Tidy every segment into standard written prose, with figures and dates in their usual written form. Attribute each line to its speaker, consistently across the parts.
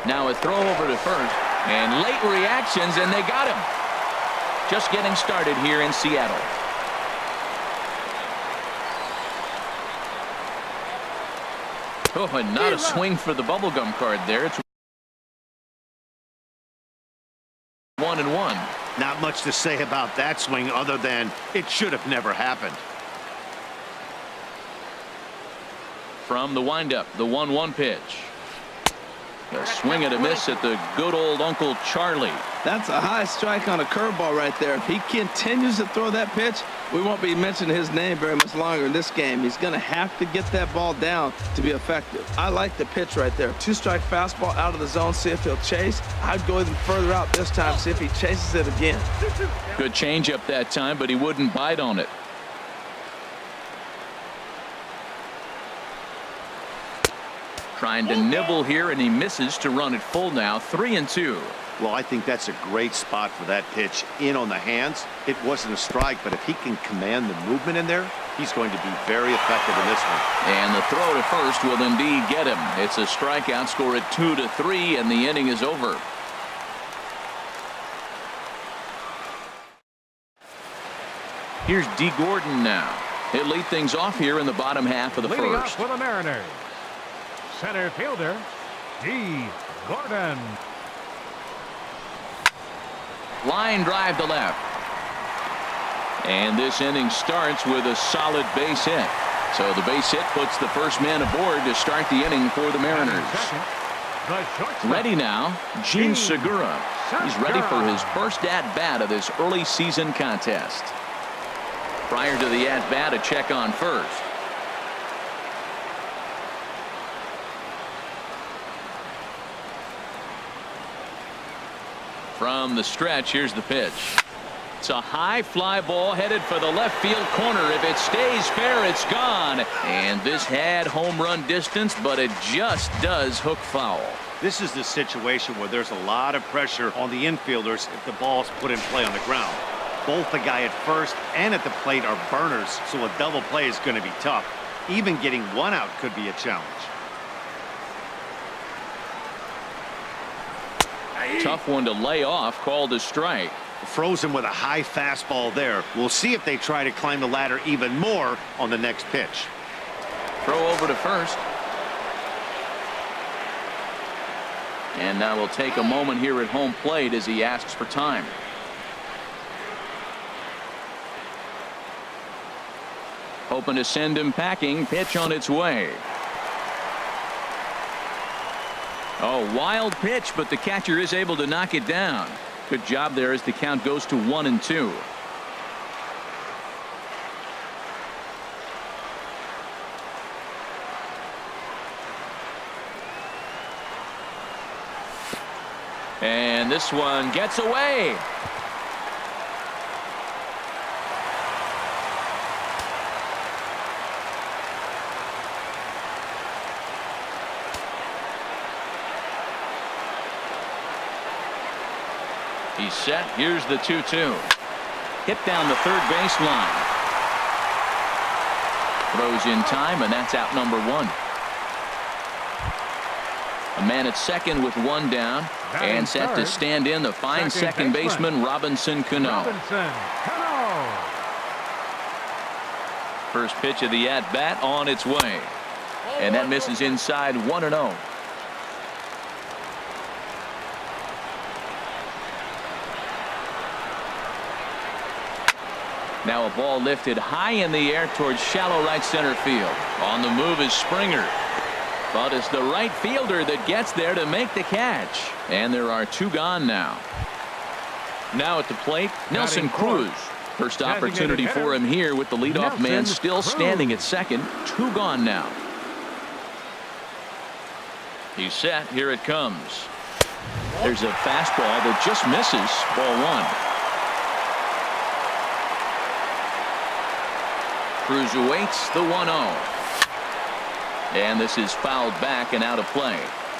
Speaker 1: Now a throw over to first, and late reactions, and they got him. Just getting started here in Seattle. Oh, and not a swing for the bubblegum card there. It's 1-1.
Speaker 2: Not much to say about that swing other than it should have never happened.
Speaker 1: From the windup, the 1-1 pitch. A swing and a miss at the good old Uncle Charlie.
Speaker 3: That's a high strike on a curveball right there. If he continues to throw that pitch, we won't be mentioning his name very much longer in this game. He's going to have to get that ball down to be effective. I like the pitch right there. 2-strike fastball out of the zone, see if he'll chase. I'd go even further out this time, see if he chases it again.
Speaker 1: Good changeup that time, but he wouldn't bite on it. Trying to nibble here, and he misses to run it full now. 3-2.
Speaker 2: Well, I think that's a great spot for that pitch in on the hands. It wasn't a strike, but if he can command the movement in there, he's going to be very effective in this one.
Speaker 1: And the throw to first will indeed get him. It's a strikeout, score at 2-3, and the inning is over. Here's D. Gordon now. He'll lead things off here in the bottom half of the
Speaker 4: Leading
Speaker 1: first.
Speaker 4: off for the Mariners, center fielder, D. Gordon.
Speaker 1: Line drive to left. And this inning starts with a solid base hit. So the base hit puts the first man aboard to start the inning for the Mariners. Ready now, Gene Segura. He's ready for his first at-bat of this early season contest. Prior to the at-bat, a check on first. From the stretch, here's the pitch. It's a high fly ball headed for the left field corner. If it stays fair, it's gone. And this had home run distance, but it just does hook foul.
Speaker 2: This is the situation where there's a lot of pressure on the infielders if the ball's put in play on the ground. Both the guy at first and at the plate are burners, so a double play is going to be tough. Even getting one out could be a challenge.
Speaker 1: Tough one to lay off, called a strike.
Speaker 2: Frozen with a high fastball there. We'll see if they try to climb the ladder even more on the next pitch.
Speaker 1: Throw over to first. And now we'll take a moment here at home plate as he asks for time. Hoping to send him packing. Pitch on its way. Oh, wild pitch, but the catcher is able to knock it down. Good job there as the count goes to 1-2. And this one gets away. He's set. Here's the 2-2. Hit down the third base line. Throws in time, and that's out number one. A man at second with one down, and set to stand in the fine second baseman Robinson Cano. First pitch of the at-bat on its way. And that misses inside 1-0. Now a ball lifted high in the air towards shallow right center field. On the move is Springer. But it's the right fielder that gets there to make the catch. And there are two gone now. Now at the plate, Nelson Cruz. First opportunity for him here with the leadoff man still standing at second. Two gone now. He's set. Here it comes. There's a fastball that just misses. Ball one. Cruz awaits the 1-0. And this is fouled back and out of play.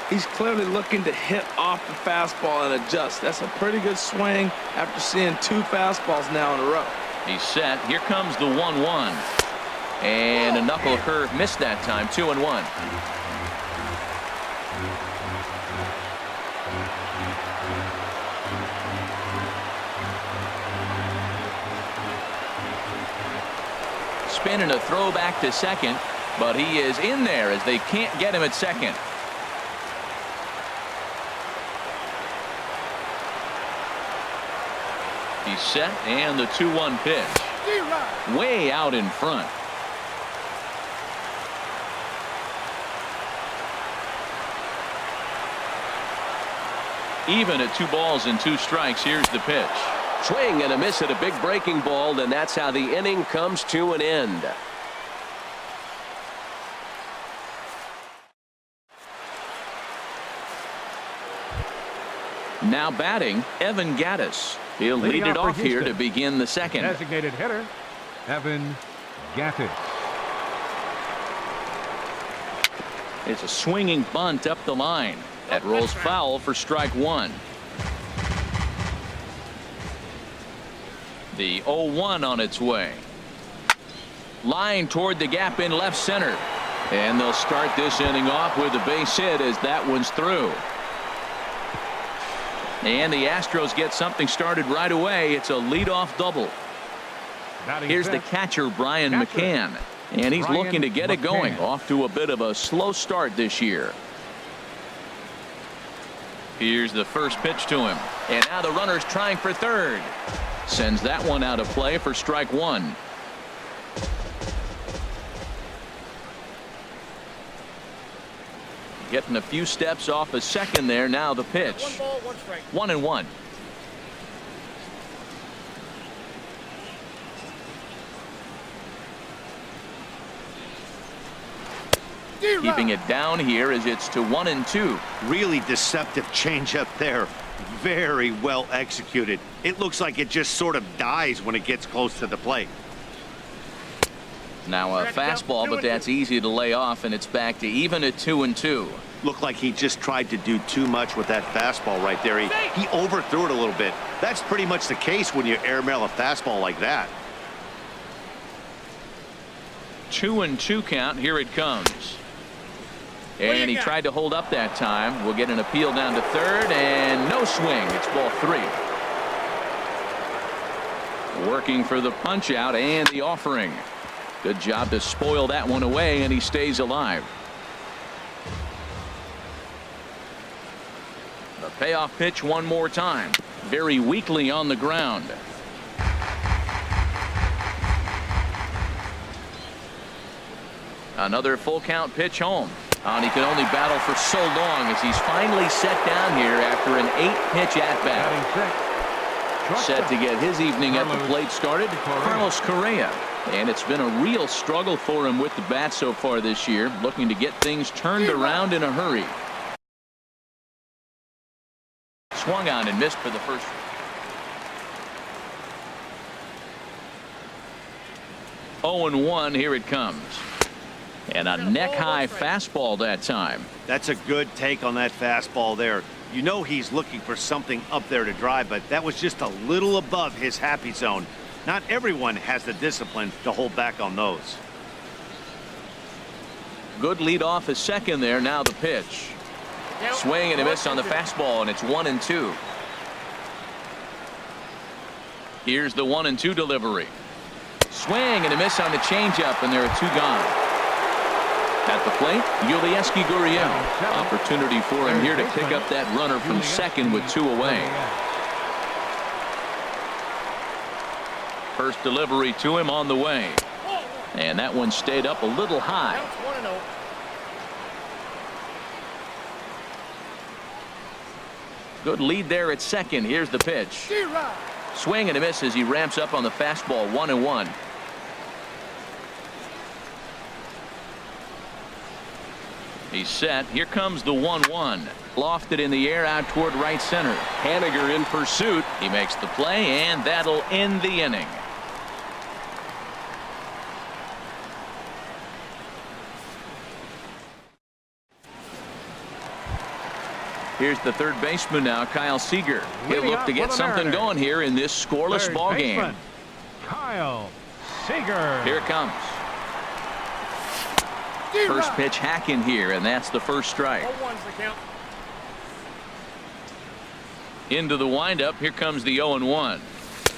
Speaker 3: He's clearly looking to hit off the fastball and adjust. That's a pretty good swing after seeing two fastballs now in a row.
Speaker 1: He's set. Here comes the 1-1. And a knuckle curve missed that time. 2-1. Spin and a throw back to second, but he is in there as they can't get him at second. He's set, and the 2-1 pitch. Way out in front. Even at 2 balls and 2 strikes. Here's the pitch.
Speaker 5: Swing and a miss at a big breaking ball, and that's how the inning comes to an end.
Speaker 1: Now batting, Evan Gattis. He'll lead it off here to begin the second.
Speaker 4: Designated hitter, Evan Gattis.
Speaker 1: It's a swinging bunt up the line. That rolls foul for strike 1. The 0-1 on its way. Line toward the gap in left center. And they'll start this inning off with a base hit as that one's through. And the Astros get something started right away. It's a leadoff double. Here's the catcher, Brian McCann. And he's looking to get it going. Off to a bit of a slow start this year. Here's the first pitch to him. And now the runner's trying for third. Sends that one out of play for strike 1. Getting a few steps off a second there. Now the pitch.
Speaker 6: 1 ball, 1 strike.
Speaker 1: 1-1. Keeping it down here as it's to 1-2.
Speaker 2: Really deceptive changeup there. Very well executed. It looks like it just sort of dies when it gets close to the plate.
Speaker 1: Now a fastball, but that's easy to lay off, and it's back to even at 2-2.
Speaker 2: Looked like he just tried to do too much with that fastball right there. He overthrew it a little bit. That's pretty much the case when you airmail a fastball like that.
Speaker 1: 2-2 count. Here it comes. And he tried to hold up that time. We'll get an appeal down to third, and no swing. It's ball 3. Working for the punch out and the offering. Good job to spoil that one away, and he stays alive. The payoff pitch one more time. Very weakly on the ground. Another full count pitch home. And he can only battle for so long as he's finally set down here after an 8-pitch at-bat. Set to get his evening at the plate started, Carlos Correa. And it's been a real struggle for him with the bat so far this year, looking to get things turned around in a hurry. Swung on and missed for the first. Oh, 0-1. Here it comes. And a neck-high fastball that time.
Speaker 2: That's a good take on that fastball there. You know he's looking for something up there to drive, but that was just a little above his happy zone. Not everyone has the discipline to hold back on those.
Speaker 1: Good lead off his second there. Now the pitch. Swing and a miss on the fastball, and it's 1-2. Here's the 1-2 delivery. Swing and a miss on the changeup, and there are 2 gone. At the plate, Yulieski Gurriel. Opportunity for him here to pick up that runner from second with 2 away. First delivery to him on the way. And that one stayed up a little high. Good lead there at second. Here's the pitch. Swing and a miss as he ramps up on the fastball. 1-1. He's set. Here comes the 1-1. Lofted in the air out toward right center. Haniger in pursuit. He makes the play, and that'll end the inning. Here's the third baseman now, Kyle Seager. He'll look to get something going here in this scoreless ball game.
Speaker 4: Kyle Seager.
Speaker 1: Here it comes. First pitch hacking here, and that's the first strike. Into the windup. Here comes the 0-1.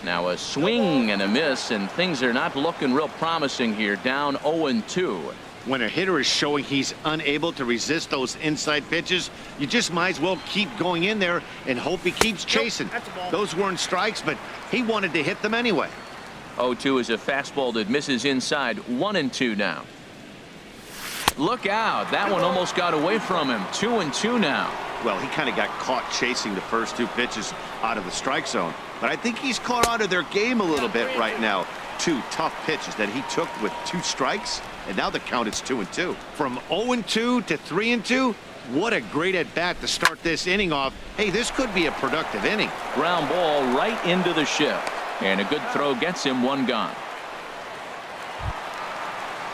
Speaker 1: Now a swing and a miss, and things are not looking real promising here. Down 0-2.
Speaker 2: When a hitter is showing he's unable to resist those inside pitches, you just might as well keep going in there and hope he keeps chasing. Those weren't strikes, but he wanted to hit them anyway.
Speaker 1: 0-2 is a fastball that misses inside. 1-2 now. Look out. That one almost got away from him. 2-2 now.
Speaker 2: Well, he kind of got caught chasing the first two pitches out of the strike zone. But I think he's caught on to their game a little bit right now. Two tough pitches that he took with 2 strikes, and now the count is 2-2. From 0-2 to 3-2, what a great at-bat to start this inning off. Hey, this could be a productive inning.
Speaker 1: Ground ball right into the shift. And a good throw gets him 1 gone.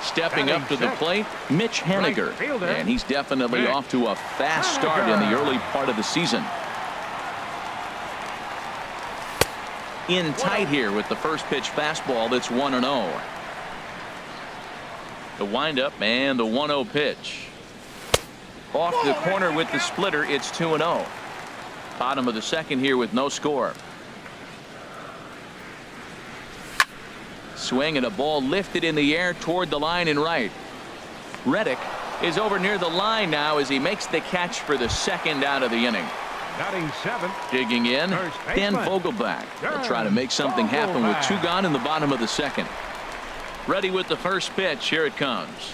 Speaker 1: Stepping up to the plate, Mitch Haniger. And he's definitely off to a fast start in the early part of the season. In tight here with the first pitch fastball. That's 1-0. The windup and the 1-0 pitch. Off the corner with the splitter. It's 2-0. Bottom of the second here with no score. Swing and a ball lifted in the air toward the line and right. Reddick is over near the line now as he makes the catch for the second out of the inning.
Speaker 4: Batting 7.
Speaker 1: Digging in, Dan Vogelbach. They'll try to make something happen with 2 gone in the bottom of the second. Ready with the first pitch. Here it comes.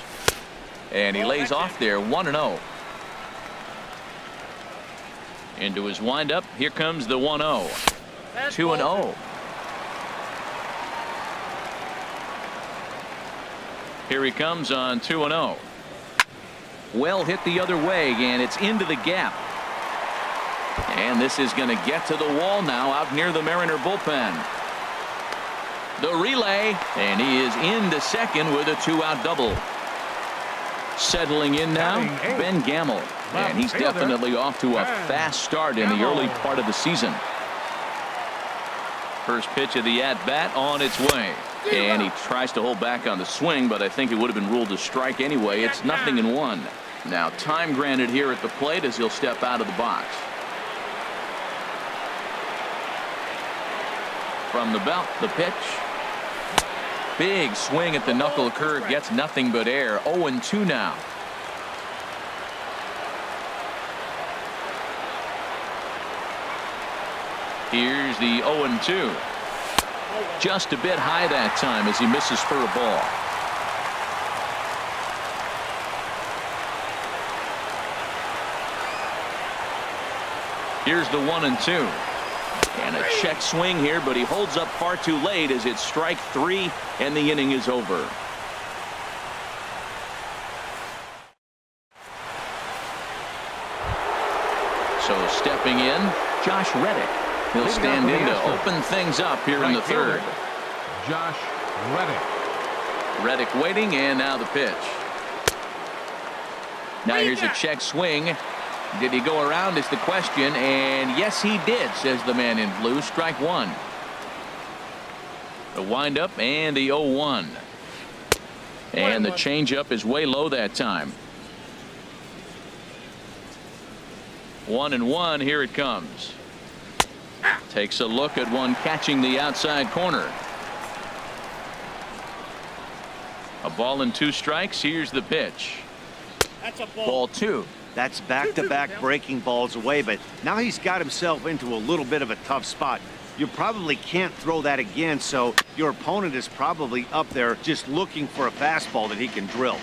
Speaker 1: And he lays off there. 1-0. Into his windup. Here comes the 1-0. 2-0. Here he comes on 2-0. Well hit the other way, and it's into the gap. And this is going to get to the wall now out near the Mariner bullpen. The relay, and he is into second with a 2-out double. Settling in now, Ben Gamel. And he's definitely off to a fast start in the early part of the season. First pitch of the at-bat on its way. And he tries to hold back on the swing, but I think it would have been ruled a strike anyway. It's 0-1. Now time granted here at the plate as he'll step out of the box. From the belt, the pitch. Big swing at the knuckle curve, gets nothing but air. 0-2 now. Here's the 0-2. Just a bit high that time as he misses for a ball. Here's the 1-2. And a check swing here, but he holds up far too late as it's strike 3 and the inning is over. So stepping in, Josh Reddick. He'll stand in to open things up here in the third.
Speaker 4: Josh Reddick.
Speaker 1: Reddick waiting, and now the pitch. Now here's a check swing. Did he go around is the question, and yes he did, says the man in blue. Strike 1. The windup and the 0-1. And the changeup is way low that time. 1-1. Here it comes. Takes a look at one catching the outside corner. A ball and 2 strikes. Here's the pitch.
Speaker 2: That's a
Speaker 1: Ball 2.
Speaker 2: That's back-to-back breaking balls away, but now he's got himself into a little bit of a tough spot. You probably can't throw that again, so your opponent is probably up there just looking for a fastball that he can drill.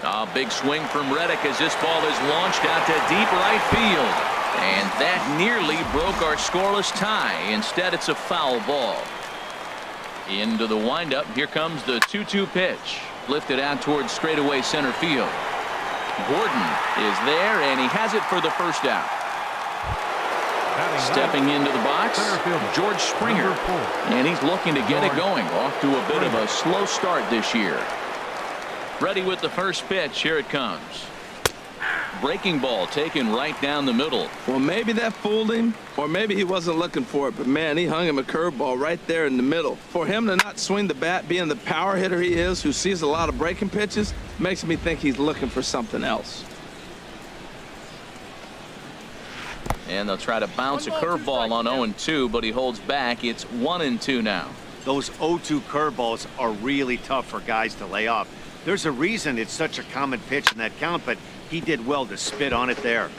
Speaker 1: A big swing from Reddick as this ball is launched out to deep right field. And that nearly broke our scoreless tie. Instead, it's a foul ball. Into the windup. Here comes the 2-2 pitch. Lifted out towards straightaway center field. Gordon is there, and he has it for the first out. Stepping into the box, George Springer. And he's looking to get it going. Off to a bit of a slow start this year. Ready with the first pitch. Here it comes. Breaking ball taken right down the middle.
Speaker 3: Well, maybe that fooled him, or maybe he wasn't looking for it. But, man, he hung him a curveball right there in the middle. For him to not swing the bat, being the power hitter he is, who sees a lot of breaking pitches, makes me think he's looking for something else.
Speaker 1: And they'll try to bounce a curveball on 0-2, but he holds back. It's 1-2 now.
Speaker 2: Those 0-2 curveballs are really tough for guys to lay off. There's a reason it's such a common pitch in that count, but he did well to spit on it there.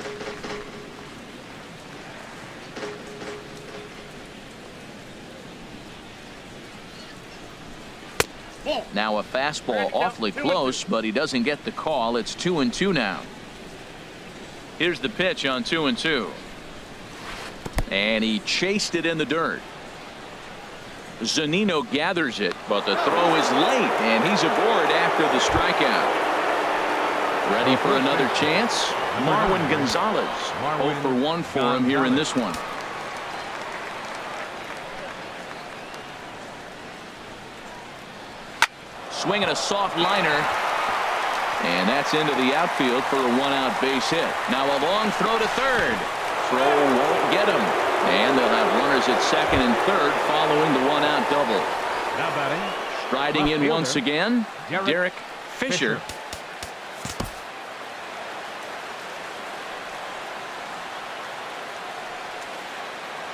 Speaker 1: Now a fastball awfully close, but he doesn't get the call. It's 2-2 now. Here's the pitch on 2-2. And he chased it in the dirt. Zunino gathers it, but the throw is late, and he's aboard after the strikeout. Ready for another chance? Marwin Gonzalez. 0 for 1 for him here in this one. Swinging a soft liner. And that's into the outfield for a 1-out base hit. Now a long throw to third. Throw won't get him. And they'll have runners at second and third following the 1-out double.
Speaker 4: Now batting.
Speaker 1: Striding in once again, Derek Fisher.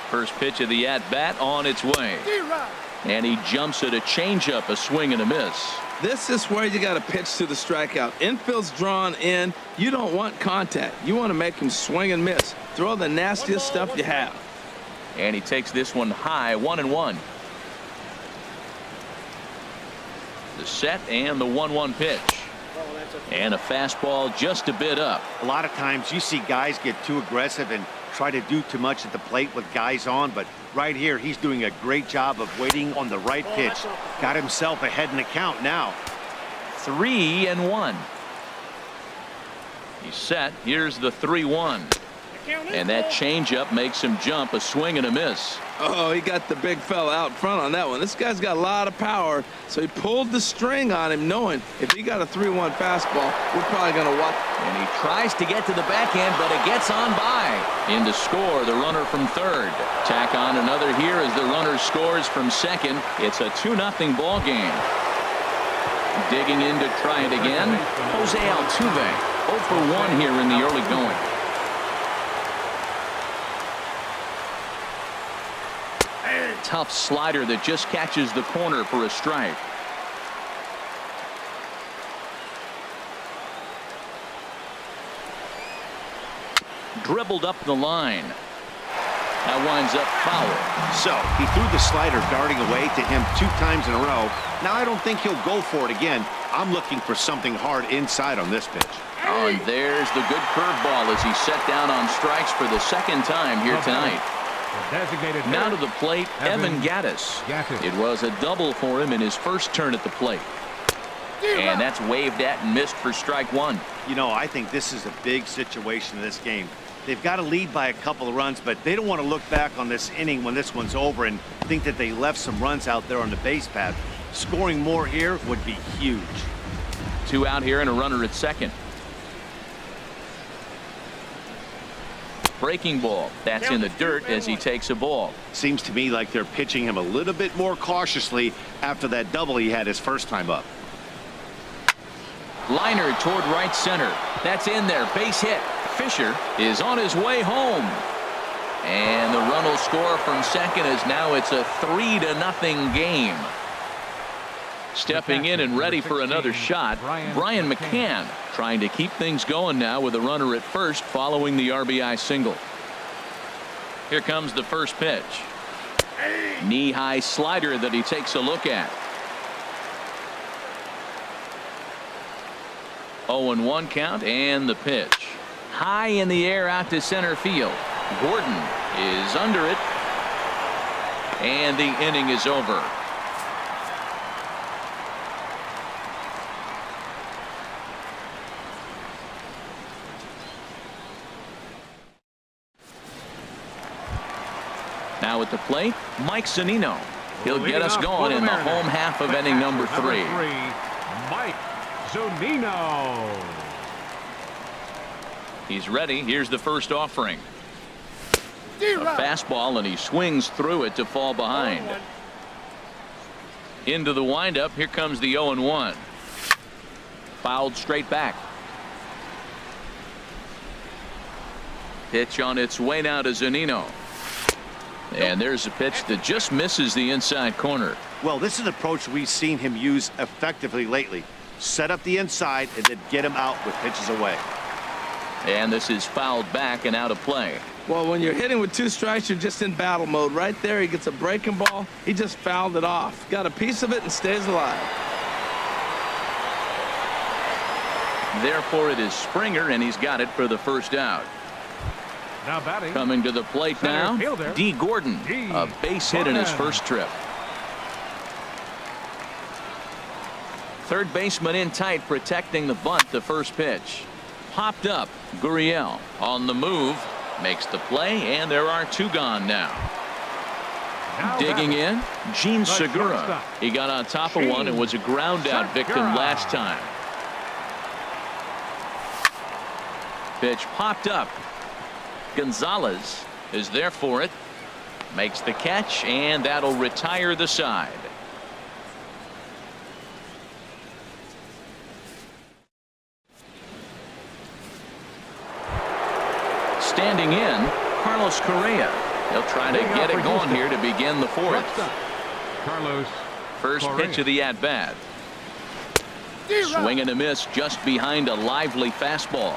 Speaker 1: First pitch of the at-bat on its way. And he jumps at a changeup, a swing and a miss.
Speaker 3: This is where you got to pitch to the strikeout. Infield's drawn in. You don't want contact. You want to make him swing and miss. Throw the nastiest stuff you have.
Speaker 1: And he takes this one high, 1-1. The set and the 1-1 pitch. And a fastball just a bit up.
Speaker 2: A lot of times you see guys get too aggressive and try to do too much at the plate with guys on, but right here he's doing a great job of waiting on the right pitch. Got himself ahead in the count now.
Speaker 1: 3-1. He's set. Here's the 3-1. And that changeup makes him jump, a swing and a miss.
Speaker 3: Oh, he got the big fella out front on that one. This guy's got a lot of power, so he pulled the string on him, knowing if he got a 3-1 fastball, we're probably going to watch.
Speaker 1: And he tries to get to the backhand, but it gets on by. In to score, the runner from third. Tack on another here as the runner scores from second. It's a 2-0 ball game. Digging in to try it again, Jose Altuve. 0 for 1 here in the early going. Tough slider that just catches the corner for a strike. Dribbled up the line. That winds up foul.
Speaker 2: So he threw the slider darting away to him 2 times in a row. Now I don't think he'll go for it again. I'm looking for something hard inside on this pitch.
Speaker 1: Oh, and there's the good curveball as he's set down on strikes for the second time here tonight. Now to the plate, Evan Gattis. It was a double for him in his first turn at the plate. And that's waved at and missed for strike 1.
Speaker 2: You know, I think this is a big situation in this game. They've got to lead by a couple of runs, but they don't want to look back on this inning when this one's over and think that they left some runs out there on the base path. Scoring more here would be huge.
Speaker 1: 2 out here and a runner at second. Breaking ball. That's in the dirt as he takes a ball.
Speaker 2: Seems to me like they're pitching him a little bit more cautiously after that double he had his first time up.
Speaker 1: Liner toward right center. That's in there. Base hit. Fisher is on his way home. And the run will score from second as now it's a 3-0 game. Stepping in and ready for another shot, Brian McCann trying to keep things going now with a runner at first following the RBI single. Here comes the first pitch. Knee-high slider that he takes a look at. 0-1 count and the pitch. High in the air out to center field. Gordon is under it. And the inning is over. Now at the plate, Mike Zunino. He'll get us going in the home half of inning number 3.
Speaker 4: Mike Zunino.
Speaker 1: He's ready. Here's the first offering. A fastball, and he swings through it to fall behind. Into the windup. Here comes the 0-1. Fouled straight back. Pitch on its way now to Zunino. And there's a pitch that just misses the inside corner.
Speaker 2: Well, this is an approach we've seen him use effectively lately. Set up the inside and then get him out with pitches away.
Speaker 1: And this is fouled back and out of play.
Speaker 3: Well, when you're hitting with 2 strikes, you're just in battle mode. Right there, he gets a breaking ball. He just fouled it off. Got a piece of it and stays alive.
Speaker 1: Therefore, it is Springer, and he's got it for the first out.
Speaker 4: Now batting.
Speaker 1: Coming to the plate now, D. Gordon. A base hit in his first trip. Third baseman in tight, protecting the bunt. The first pitch. Popped up. Gurriel on the move. Makes the play, and there are 2 gone now. Digging in, Gene Segura. He got on top of one and was a ground out victim last time. Pitch popped up. Gonzalez is there for it. Makes the catch, and that'll retire the side. Standing in, Carlos Correa. He'll try to get it going here to begin the 4th.
Speaker 4: Carlos.
Speaker 1: First pitch of the at-bat. Swing and a miss just behind a lively fastball.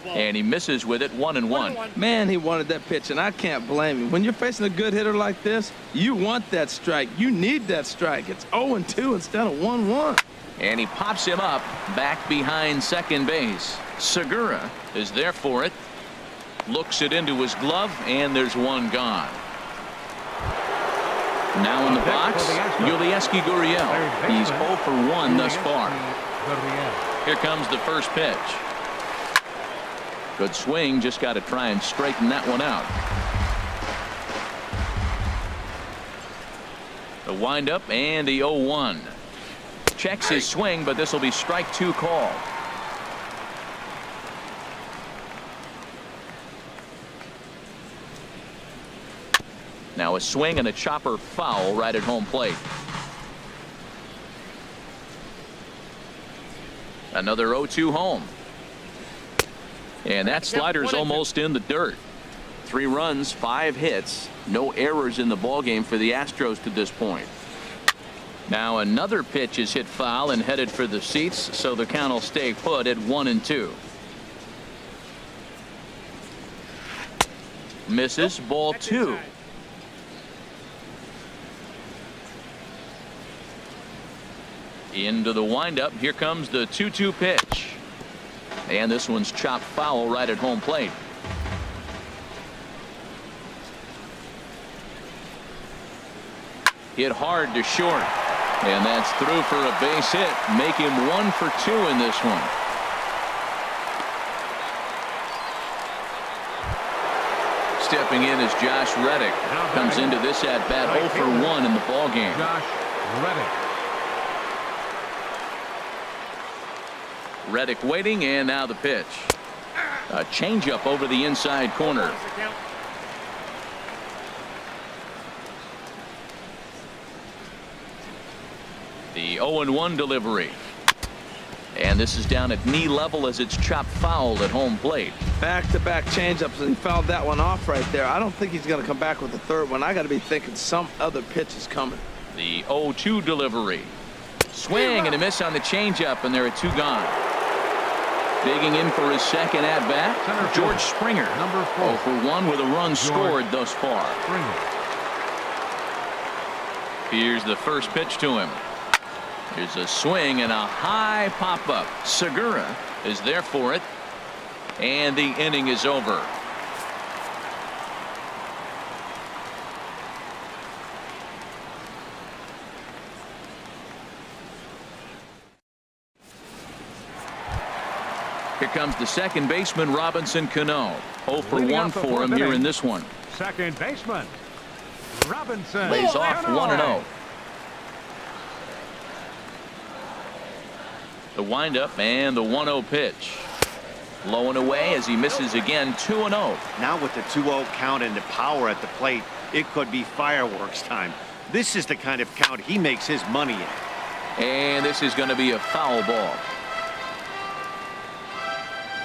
Speaker 1: And he misses with it. 1-1.
Speaker 3: Man, he wanted that pitch, and I can't blame him. When you're facing a good hitter like this, you want that strike. You need that strike. It's 0-2 instead of 1-1.
Speaker 1: And he pops him up back behind second base. Segura is there for it. Looks it into his glove, and there's 1 gone. Now in the box, Yulieski Gurriel. He's 0 for 1 thus far. Here comes the first pitch. Good swing, just got to try and straighten that one out. The windup and the 0-1. Checks his swing, but this will be strike 2 call. Now a swing and a chopper foul right at home plate. Another 0-2 home. And that slider's almost in the dirt. 3 runs, 5 hits, no errors in the ballgame for the Astros to this point. Now another pitch is hit foul and headed for the seats, so the count will stay put at 1-2. Misses, ball 2. Into the windup. Here comes the 2-2 pitch. And this one's chopped foul right at home plate. Hit hard to short. And that's through for a base hit. Make him 1 for 2 in this one. Stepping in is Josh Reddick. Comes into this at bat 0 for 1 in the ballgame.
Speaker 4: Josh Reddick.
Speaker 1: Reddick waiting, and now the pitch. A changeup over the inside corner. The 0-1 delivery. And this is down at knee level as it's chopped foul at home plate.
Speaker 3: Back-to-back changeups, and he fouled that one off right there. I don't think he's going to come back with the 3rd one. I got to be thinking some other pitch is coming.
Speaker 1: The 0-2 delivery. Swing and a miss on the changeup, and there are 2 gone. Digging in for his second at-bat, George Springer.
Speaker 4: Number 4.
Speaker 1: 0 for 1 with a run scored thus far.
Speaker 4: Springer.
Speaker 1: Here's the first pitch to him. Here's a swing and a high pop-up. Segura is there for it. And the inning is over. Here comes the second baseman, Robinson Cano. 0 for 1 for him here in this one.
Speaker 4: Second baseman, Robinson.
Speaker 1: Lays off 1-0. The windup and the 1-0 pitch. Low and away as he misses again. 2-0.
Speaker 2: Now with the 2-0 count and the power at the plate, it could be fireworks time. This is the kind of count he makes his money in.
Speaker 1: And this is going to be a foul ball.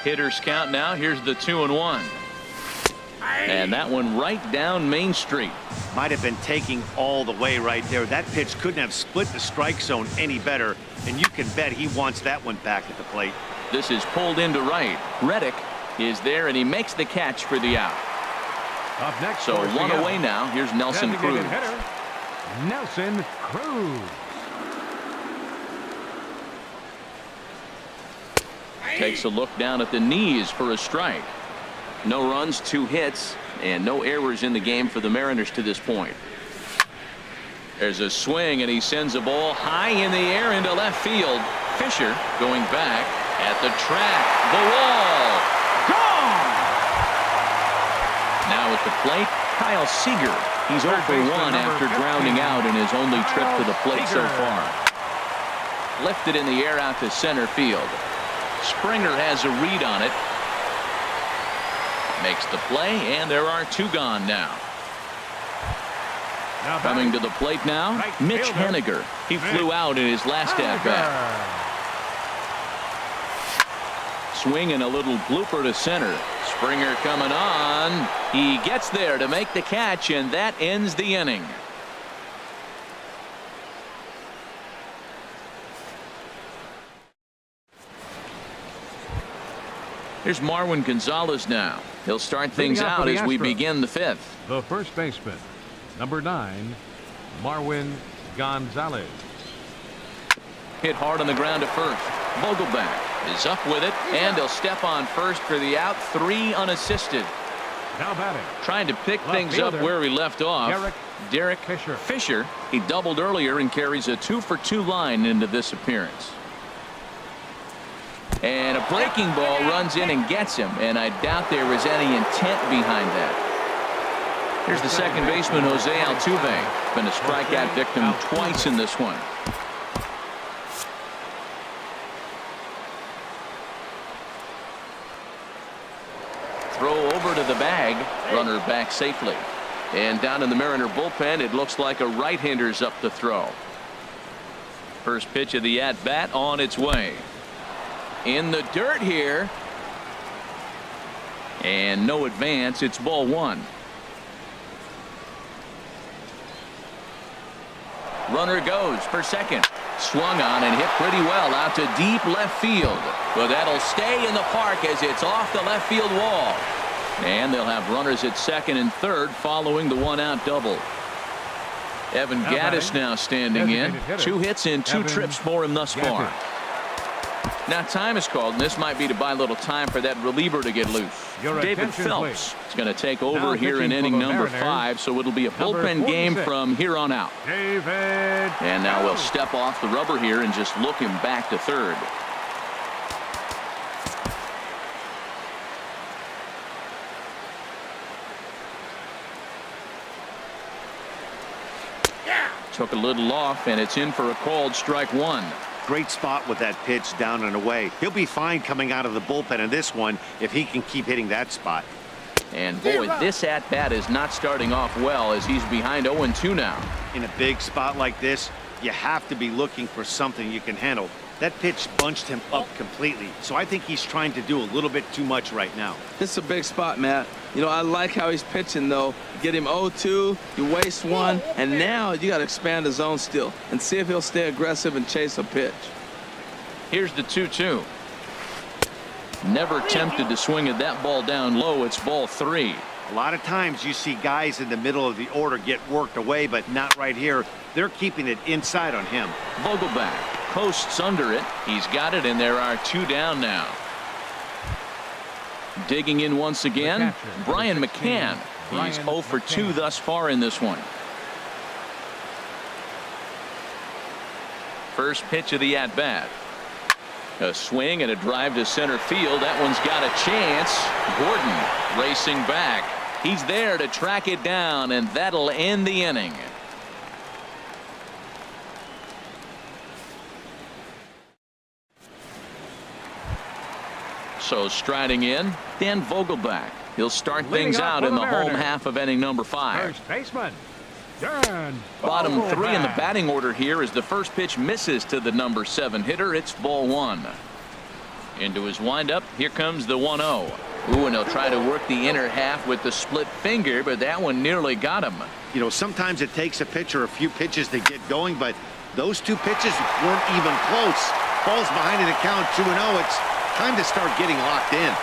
Speaker 1: Hitters count now. Here's the 2-1. And that one right down Main Street.
Speaker 2: Might have been taking all the way right there. That pitch couldn't have split the strike zone any better, and you can bet he wants that one back at the plate.
Speaker 1: This is pulled into right. Reddick is there, and he makes the catch for the out.
Speaker 4: Up next,
Speaker 1: So one away now. Here's Nelson Cruz.
Speaker 4: Hitter, Nelson Cruz.
Speaker 1: Takes a look down at the knees for a strike. No runs, 2 hits, and no errors in the game for the Mariners to this point. There's a swing, and he sends a ball high in the air into left field. Fisher going back at the track. The wall. Gone! Now at the plate, Kyle Seager. He's 0 for 1 after grounding out in his only trip to the plate so far. Lifted in the air out to center field. Springer has a read on it. Makes the play, and there are 2 gone now. Coming to the plate now, Mitch Haniger. He flew out in his last at-bat. Swing and a little blooper to center. Springer coming on. He gets there to make the catch, and that ends the inning. Here's Marwin Gonzalez now. He'll start things out as we begin the 5th.
Speaker 4: The first baseman, number 9, Marwin Gonzalez.
Speaker 1: Hit hard on the ground to first. Vogelback is up with it, and he'll step on first for the out. 3 unassisted.
Speaker 4: Now batting.
Speaker 1: Trying to pick things up where he left off. Derek Fisher. He doubled earlier and carries a 2-for-2 line into this appearance. And a breaking ball runs in and gets him, and I doubt there was any intent behind that. Here's the second baseman, Jose Altuve. Been a strikeout victim twice in this one. Throw over to the bag. Runner back safely. And down in the Mariner bullpen, it looks like a right-hander's up to throw. First pitch of the at-bat on its way. In the dirt here. And no advance. It's ball 1. Runner goes for second. Swung on and hit pretty well out to deep left field. But that'll stay in the park as it's off the left field wall. And they'll have runners at second and third following the 1-out double. Evan Gattis now standing in. 2 hits and 2 trips for him thus far. Now time is called, and this might be to buy a little time for that reliever to get loose. David Phelps is going to take over here in inning number 5, so it'll be a bullpen game from here on out. And now we'll step off the rubber here and just look him back to third. Took a little off, and it's in for a called strike 1.
Speaker 2: Great spot with that pitch down and away. He'll be fine coming out of the bullpen in this one if he can keep hitting that spot.
Speaker 1: And boy, this at-bat is not starting off well as he's behind 0-2 now.
Speaker 2: In a big spot like this, you have to be looking for something you can handle. That pitch bunched him up completely, so I think he's trying to do a little bit too much right now.
Speaker 3: This is a big spot, Matt. You know, I like how he's pitching, though. Get him 0-2, you waste 1, and now you got to expand the zone still and see if he'll stay aggressive and chase a pitch.
Speaker 1: Here's the 2-2. Never tempted to swing at that ball down low. It's ball 3.
Speaker 2: A lot of times you see guys in the middle of the order get worked away, but not right here. They're keeping it inside on him.
Speaker 1: Vogelback posts under it. He's got it, and there are 2 down now. Digging in once again, Brian McCann. He's 0 for 2 thus far in this one. First pitch of the at-bat. A swing and a drive to center field. That one's got a chance. Gordon racing back. He's there to track it down, and that'll end the inning. So striding in, Dan Vogelback. He'll start
Speaker 4: Leading
Speaker 1: things
Speaker 4: up
Speaker 1: out
Speaker 4: for
Speaker 1: in
Speaker 4: the
Speaker 1: the home
Speaker 4: Mariners.
Speaker 1: half of inning number 5.
Speaker 4: First baseman, Dan
Speaker 1: Bottom 3 in the
Speaker 4: Vogelback.
Speaker 1: batting order here as the first pitch misses to the number 7 hitter. It's ball 1. Into his windup. Here comes the 1-0. Ooh, and he'll try to work the inner half with the split finger, but that one nearly got him.
Speaker 2: You know, sometimes it takes a pitcher a few pitches to get going, but those 2 pitches weren't even close. Falls behind in the count 2-0. It's time to start getting locked in.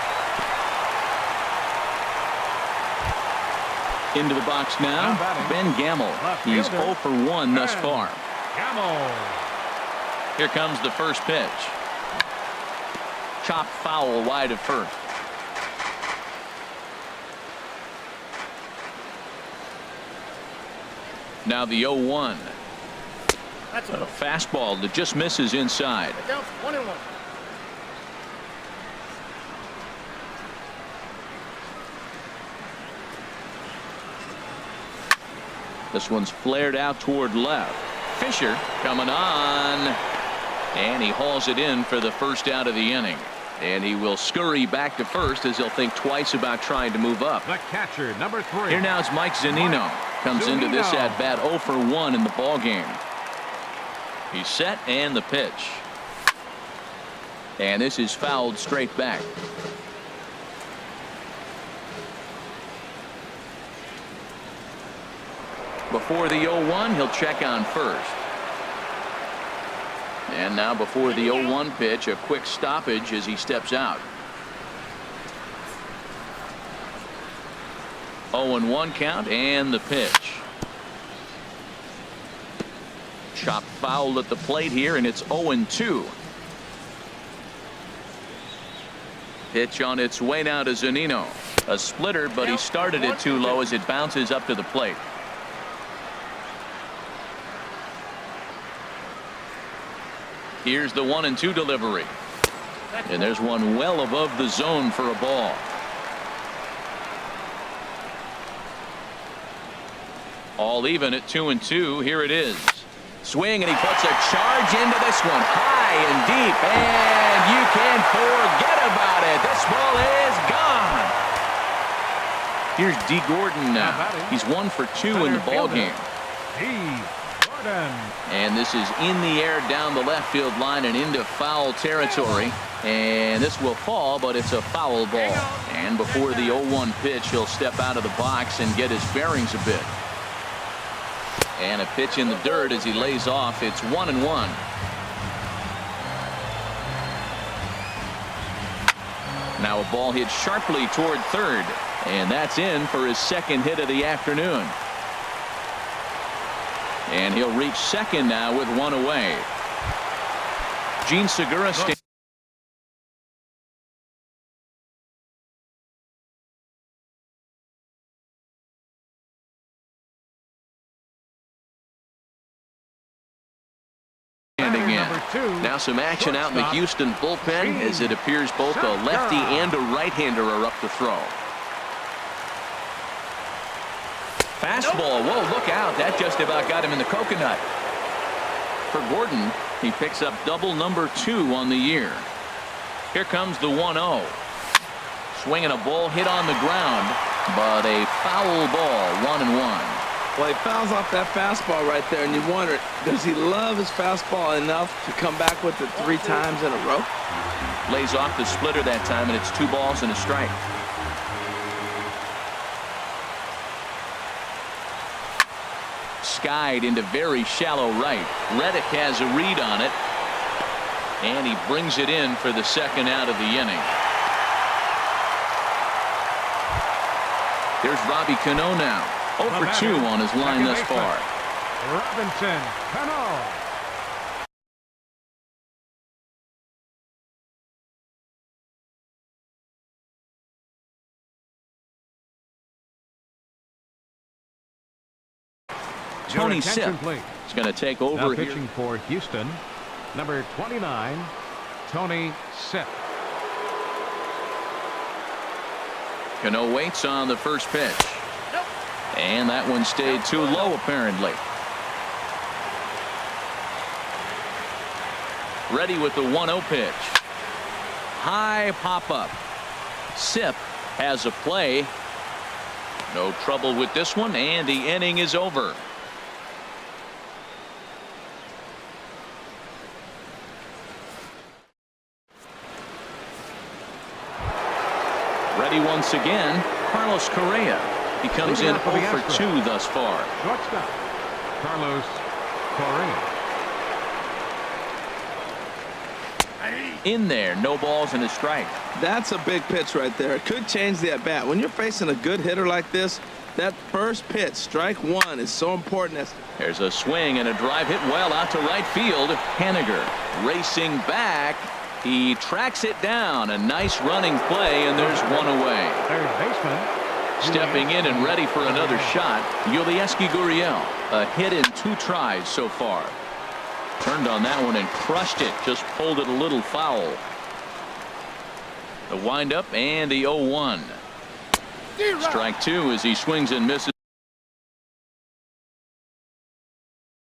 Speaker 1: Into the box now,
Speaker 4: Now batting.
Speaker 1: Ben Gamel.
Speaker 4: Left
Speaker 1: He's
Speaker 4: fielder,
Speaker 1: 0 for 1 thus
Speaker 4: Ben
Speaker 1: far.
Speaker 4: Gamel.
Speaker 1: Here comes the first pitch. Chop foul wide of first. Now the 0-1.
Speaker 6: That's
Speaker 1: A fastball that just misses inside.
Speaker 6: down 1-1.
Speaker 1: This one's flared out toward left. Fisher coming on. And he hauls it in for the first out of the inning. And he will scurry back to first as he'll think twice about trying to move up.
Speaker 4: The catcher, number 3.
Speaker 1: Here now is Mike Zunino. Comes into this
Speaker 4: Zunino.
Speaker 1: at bat 0 for 1 in the ball game. He's set and the pitch. And this is fouled straight back. Before the 0-1, he'll check on first. And now before the 0-1 pitch, a quick stoppage as he steps out. 0-1 count and the pitch. Chop foul at the plate here, and it's 0-2. Pitch on its way now to Zunino. A splitter, but he started it too low as it bounces up to the plate. Here's the 1-2 delivery. And there's one well above the zone for a ball. All even at 2-2. Here it is. Swing, and he puts a charge into this one. High and deep. And you can forget about it. This ball is gone. Here's D. Gordon now. He's 1 for 2 in the ball game.
Speaker 4: D. Gordon.
Speaker 1: And this is in the air down the left field line and into foul territory. And this will fall, but it's a foul ball. And before the 0-1 pitch, he'll step out of the box and get his bearings a bit. And a pitch in the dirt as he lays off. It's 1-1. Now a ball hit sharply toward third. And that's in for his second hit of the afternoon. And he'll reach second now with 1 away. Gene Segura standing.
Speaker 4: Number 2.
Speaker 1: Now some action out in the Houston bullpen as it appears both a lefty and a right-hander are up to throw. Fastball. Whoa, look out. That just about got him in the coconut. For Gordon, he picks up double number 2 on the year. Here comes the 1-0. Swinging a ball hit on the ground, but a foul ball. 1-1.
Speaker 3: Well, he fouls off that fastball right there, and you wonder, does he love his fastball enough to come back with it 3 times in a row?
Speaker 1: Lays off the splitter that time, and it's 2 balls and a strike. Skied into very shallow right. Reddick has a read on it, and he brings it in for the second out of the inning. There's Robbie Cano now. 0 for 2 on his line thus far.
Speaker 4: Robinson Cano.
Speaker 1: Tony
Speaker 4: Attention,
Speaker 1: Sipp
Speaker 4: please.
Speaker 1: is going to take
Speaker 4: Now
Speaker 1: over here.
Speaker 4: pitching for Houston, number 29, Tony Sipp.
Speaker 1: Cano waits on the first pitch. And that one stayed too low, apparently. Ready with the 1-0 pitch. high pop-up. Sip has a play. No trouble with this one, and the inning is over. Ready once again, Carlos Correa. He comes in 0 for 2 thus far.
Speaker 4: Shortstop, Carlos Correa.
Speaker 1: In there, no balls and a strike.
Speaker 3: That's a big pitch right there. It could change the at-bat. When you're facing a good hitter like this, that first pitch, strike one, is so important.
Speaker 1: There's a swing and a drive hit well out to right field. Haniger racing back. He tracks it down. A nice running play, and there's one away.
Speaker 4: Third baseman.
Speaker 1: Stepping in and ready for another shot, Yulieski Gurriel. A hit in 2 tries so far. Turned on that one and crushed it. Just pulled it a little foul. The windup and the 0-1. Strike 2 as he swings and misses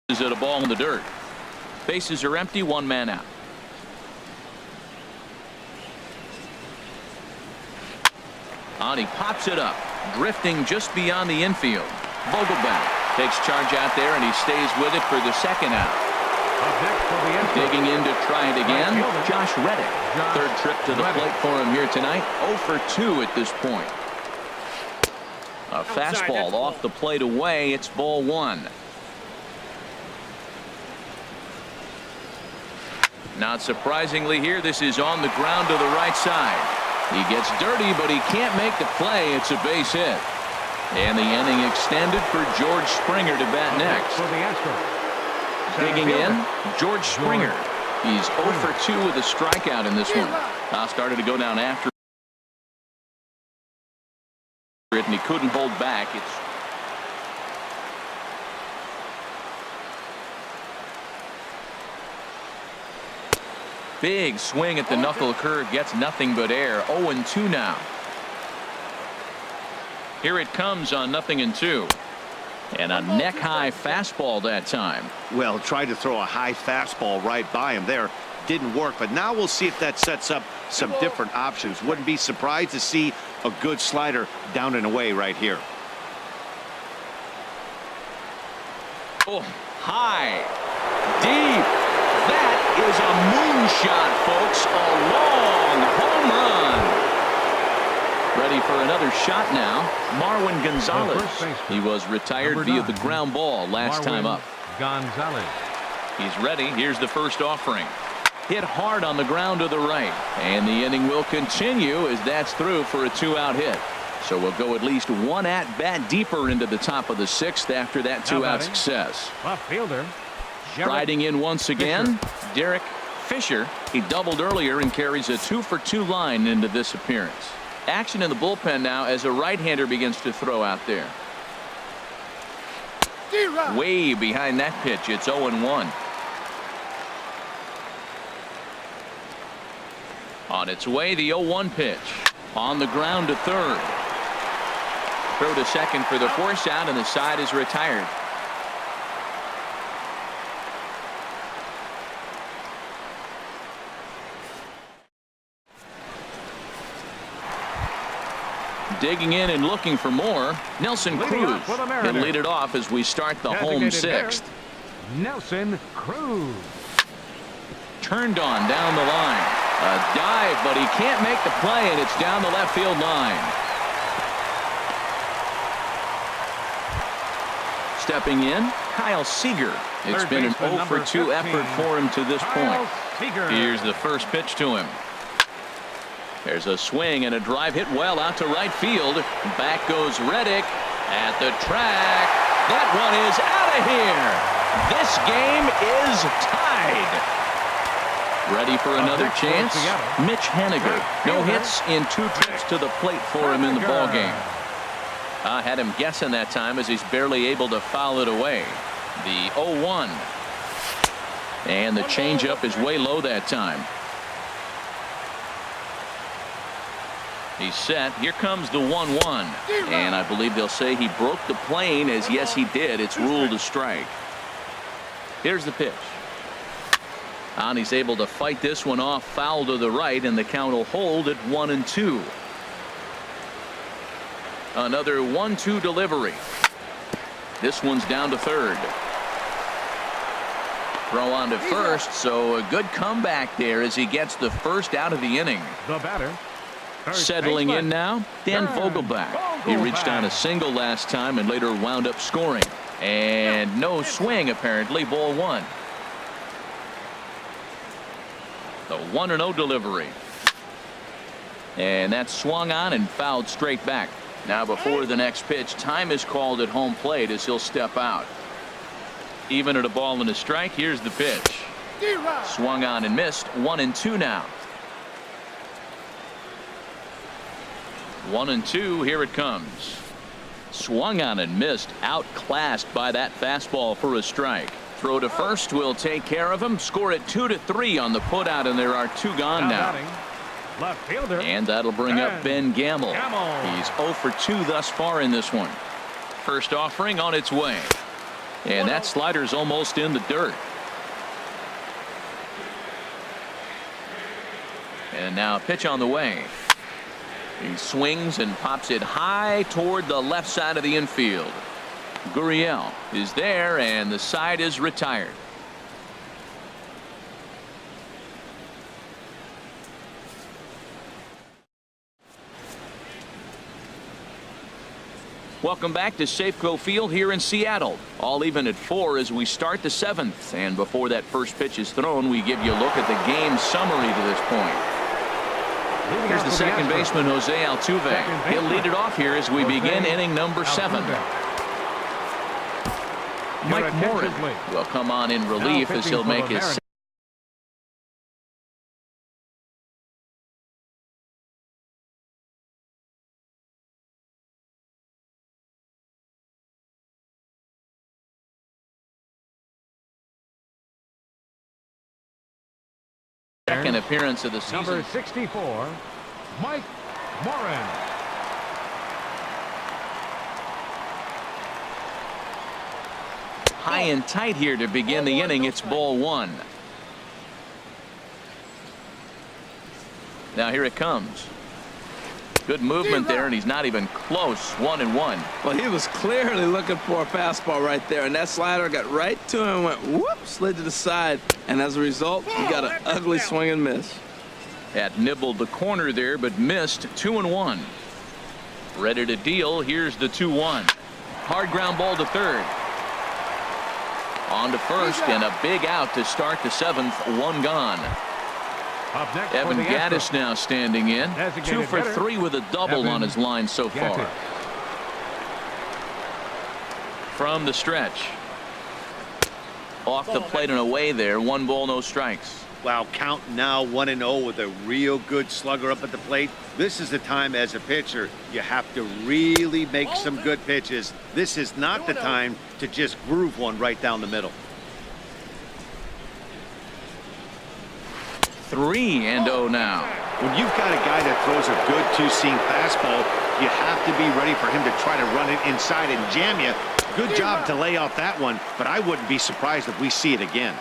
Speaker 1: at a ball in the dirt. Bases are empty, 1 man out. On, he pops it up, drifting just beyond the infield. Vogelbach takes charge out there, and he stays with it for the second out. Digging in to try it again, Josh Reddick. Third trip to the plate for him here tonight. 0 for 2 at this point. A fastball off the plate away. It's ball 1. Not surprisingly here, this is on the ground to the right side. He gets dirty, but he can't make the play. It's a base hit. And the inning extended for George Springer to bat next.
Speaker 4: For the Astros.
Speaker 1: Digging in, George Springer. He's 0 for 2 with a strikeout in this one. Started to go down after it, and he couldn't hold back. Big swing at the knuckle curve, gets nothing but air. 0-2 now. Here it comes on 0-2. And a neck-high fastball that time.
Speaker 2: Well, tried to throw a high fastball right by him there. Didn't work, but now we'll see if that sets up some different options. Wouldn't be surprised to see a good slider down and away right here.
Speaker 1: Oh, high, deep. That is a moonshot, folks. A long home run. Ready for another shot now. Marwin Gonzalez. He was retired via the ground ball last time up.
Speaker 4: Gonzalez.
Speaker 1: He's ready. Here's the first offering. Hit hard on the ground to the right. And the inning will continue as that's through for a 2-out hit. So we'll go at least 1 at-bat deeper into the top of the 6th after that 2-out success.
Speaker 4: Left fielder.
Speaker 1: Riding in once again, Derek Fisher. He doubled earlier and carries a 2 for 2 line into this appearance. Action in the bullpen now as a right-hander begins to throw out there. Way behind that pitch. It's 0-1. On its way, the 0-1 pitch. On the ground to third. Throw to second for the force out, and the side is retired. Digging in and looking for more, Nelson Cruz. He'll lead it off as we start the home 6th.
Speaker 4: Nelson Cruz.
Speaker 1: Turned on down the line. A dive, but he can't make the play, and it's down the left field line. Stepping in, Kyle Seager. It's been an 0 for 2 effort for him to this point. Here's the first pitch to him. There's a swing and a drive hit well out to right field. Back goes Reddick at the track. That one is out of here. This game is tied. Ready for another chance? Mitch Haniger. No hits in 2 trips to the plate for him in the ballgame. I had him guessing that time as he's barely able to foul it away. The 0-1. And the changeup is way low that time. He's set. Here comes the 1-1. And I believe they'll say he broke the plane, as yes he did. It's ruled a strike. Here's the pitch. And he's able to fight this one off, foul to the right, and the count will hold at 1-2. Another 1-2 delivery. This one's down to third. Throw on to first, so a good comeback there as he gets the first out of the inning.
Speaker 4: The batter.
Speaker 1: Settling in now, Dan Vogelbach. He reached on a single last time and later wound up scoring. And no swing, apparently. Ball one. The 1-0 delivery. And that's swung on and fouled straight back. Now before the next pitch, time is called at home plate as he'll step out. Even at a ball and a strike, here's the pitch. Swung on and missed. 1-2 now. 1-2, here it comes. Swung on and missed, outclassed by that fastball for a strike. Throw to first will take care of him. Score it 2-3 on the putout, and there are two gone now.
Speaker 4: Left fielder.
Speaker 1: And that'll bring up Ben Gamble. He's 0 for 2 thus far in this one. First offering on its way. And that slider's almost in the dirt. And now a pitch on the way. He swings and pops it high toward the left side of the infield. Gurriel is there, and the side is retired. Welcome back to Safeco Field here in Seattle. All even at 4 as we start the 7th. And before that first pitch is thrown, we give you a look at the game summary to this point. Here's the second baseman, Jose Altuve. He'll lead it off here as we begin inning number 7. Mike Morin will come on in relief as he'll make his second appearance of the season.
Speaker 4: Number 64, Mike Morin.
Speaker 1: High and tight here to begin the inning. It's ball one. Now here it comes. Good movement there, and he's not even close. 1-1.
Speaker 3: Well, he was clearly looking for a fastball right there, and that slider got right to him and went whoop, slid to the side, and as a result, he got an ugly swing and miss.
Speaker 1: Had nibbled the corner there, but missed. 2-1. Ready to deal. Here's the 2-1. Hard ground ball to third. On to first, and a big out to start the 7th. One gone.
Speaker 4: Up next
Speaker 1: Evan
Speaker 4: for the
Speaker 1: Gattis
Speaker 4: Astros.
Speaker 1: now standing in. 2 for 3 with a double
Speaker 4: Evan
Speaker 1: on his line so far.
Speaker 4: Gattis.
Speaker 1: From the stretch. Off the plate and away there. 1 ball, no strikes.
Speaker 2: Wow, count now 1-0 with a real good slugger up at the plate. This is the time as a pitcher you have to really make some good pitches. This is not the time to just groove one right down the middle.
Speaker 1: 3-0 now.
Speaker 2: When you've got a guy that throws a good two-seam fastball, you have to be ready for him to try to run it inside and jam you. Good job to lay off that one, but I wouldn't be surprised if we see it again.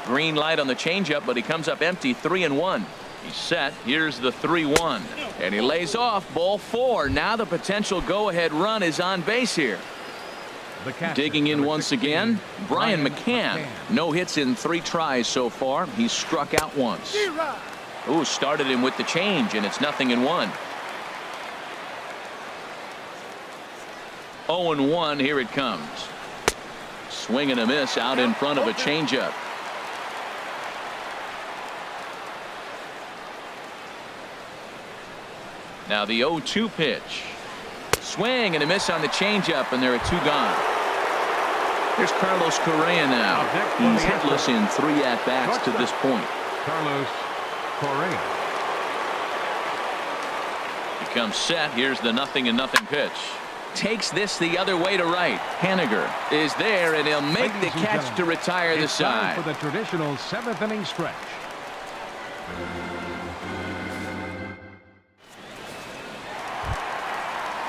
Speaker 1: Green light on the changeup, but he comes up empty. 3-1. He's set. Here's the 3-1. And he lays off. Ball 4. Now the potential go-ahead run is on base here.
Speaker 4: The catcher,
Speaker 1: Digging in
Speaker 4: number
Speaker 1: once
Speaker 4: 16,
Speaker 1: again, Brian McCann. No hits in 3 tries so far. He's struck out once. Ooh, started him with the change, and it's 0-1. 0-1. Here it comes. Swing and a miss out in front of a changeup. Now the 0-2 pitch. Swing and a miss on the changeup, and there are 2 gone. Here's Carlos Correa now. He's hitless in 3 at-bats to this point.
Speaker 4: Carlos Correa.
Speaker 1: He comes set. Here's the 0-0 pitch. Takes this the other way to right. Haniger is there, and he'll make the catch to retire the
Speaker 4: It's time
Speaker 1: side.
Speaker 4: for the traditional 7th inning stretch.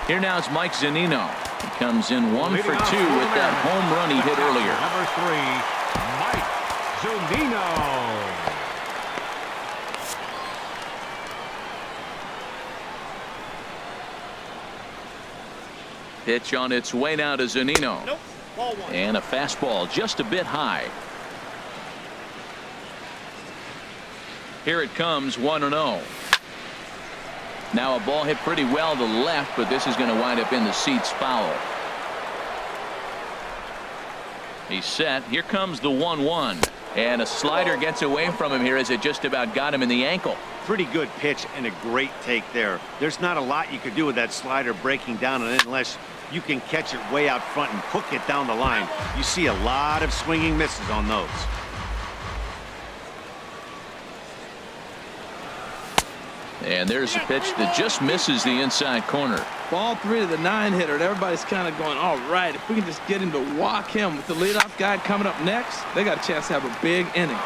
Speaker 1: Here now is Mike Zunino. He comes in 1 for 2 with that home run he hit earlier.
Speaker 4: Number 3, Mike Zunino.
Speaker 1: Pitch on its way now to Zunino.
Speaker 6: Nope. Ball one.
Speaker 1: And a fastball just a bit high. Here it comes, 1-0. Now a ball hit pretty well to the left, but this is going to wind up in the seats foul. He's set. Here comes the 1-1. And a slider gets away from him here as it just about got him in the ankle.
Speaker 2: Pretty good pitch and a great take there. There's not a lot you could do with that slider breaking down unless you can catch it way out front and hook it down the line. You see a lot of swinging misses on those.
Speaker 1: And there's a pitch that just misses the inside corner.
Speaker 3: Ball 3 to the 9-hitter. And everybody's kind of going, all right, if we can just get him to walk him with the leadoff guy coming up next, they got a chance to have a big inning.